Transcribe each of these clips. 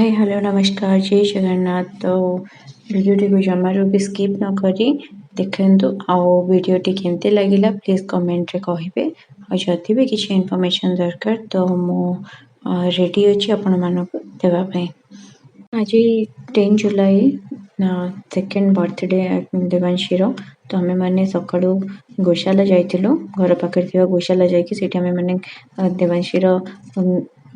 Hi hello नमस्कार जय जगन्नाथ। तो वीडियोटी को जमारू भी स्किप न करी देखु आउ वीडियोटी केमती लगिला प्लीज कमेंट रे कहिबे और जदि भी किसी इनफॉरमेशन दरकार तो मु रेडी अछि आपण मानको देबा पई। आज 10 जुलाई सेकेंड बर्थडे देवांशी रो। तो आमे माने सकाळू गोशाला जाइथिलु घर पाखर थिबा गोशाला जाइकी सेठी आमे माने देवांशी रो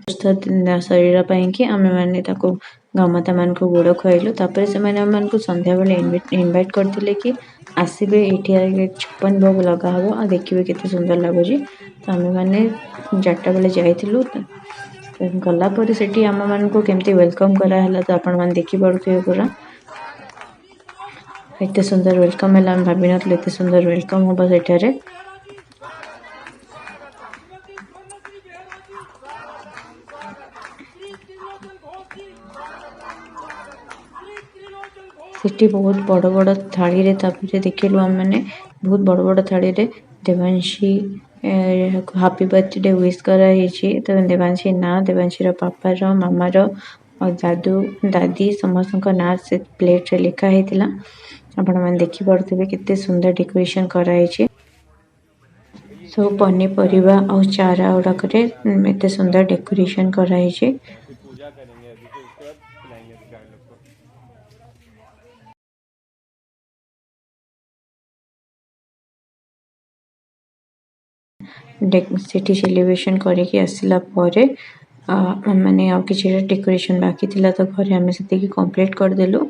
शरीर पाई कि आमे माने ताको गमाता मान को गोड़ खुआइलु। तापर से माने आम मान को संध्या बेले इनवाइट करथिले कि आसीबे एठी 56 भोग लगा हबो आ देखिबे केते सुंदर लागुजी। तो आमे माने 4टा बेले जाइथिलु गला पर सेठी आम मान को केमती वेलकम करा हला तो आपण मान देखि पड़ुथिबे पूरा एते सुंदर वेलकम हला। हम भाबी नथले एते सुंदर वेलकम होबा सेठारे। सेठी बहुत बड़ बड़ थाली रे तापर देखिलु हम माने बहुत बड़ बड़ थाली रे देवांशी हैप्पी बर्थडे विश करा हेची। तो देवांशी ना देवांशी रो पापा रो मामा रो और दादू दादी समस्त को ना से प्लेट रे लिखा हेतिला। आपण मान देखि पड़ुथिबे केते सुंदर डेकोरेशन करा हेची। सब पन्नी परिवा और चारा उडा करे एते सुंदर डेकोरेशन करा हेची। पूजा करेंगे अभी तो उसके बाद खिलाएंगे गाय लोग को। सिटी सेलिब्रेशन करके आसला परे माने आ किछि डेकोरेशन बाकी थिला तो घरे हमें सेति की कंप्लीट कर देलु।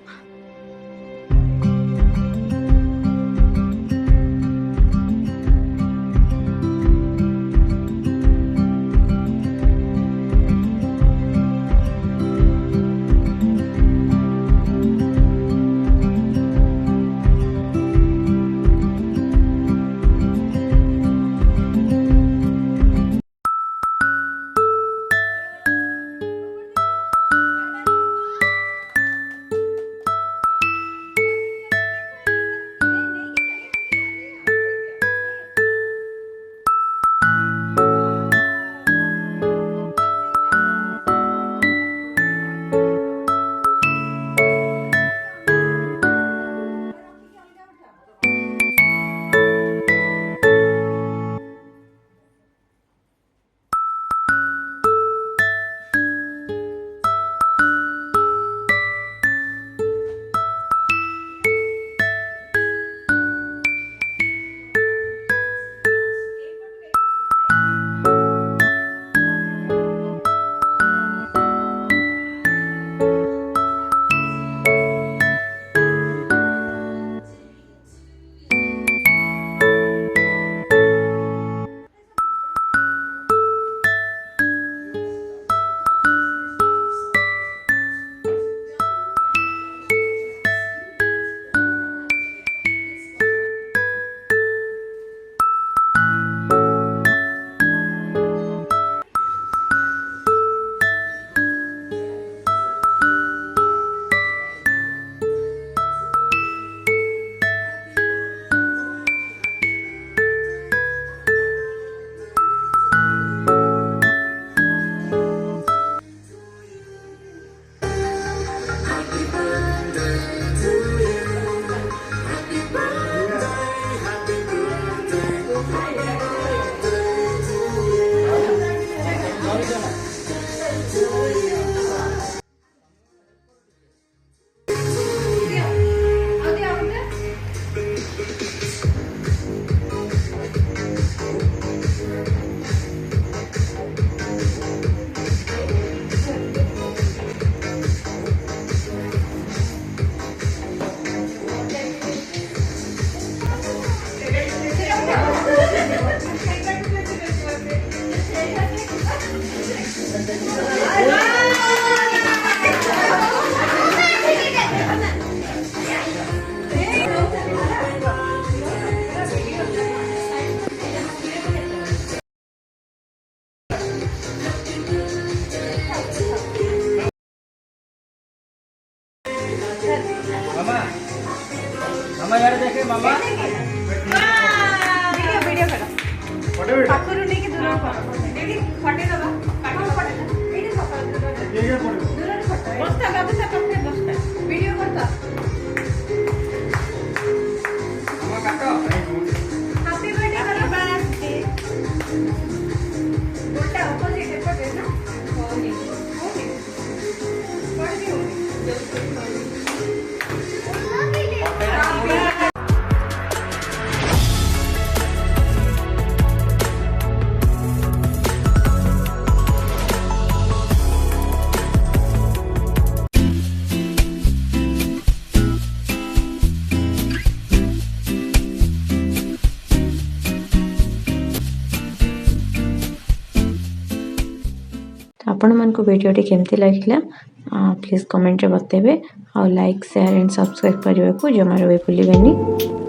मामा मामा यार देखे मामा वीडियो वीडियो करो पाखरु नहीं कि दूर को देखि फटे दबा काट फटे एठी सफा दूर दूर फटे आपण मानक वीडियोटी केमती लगिला प्लीज कमेंट रे बतेबे और लाइक शेयर एंड सब्सक्राइब करने को जमार भी भूलें।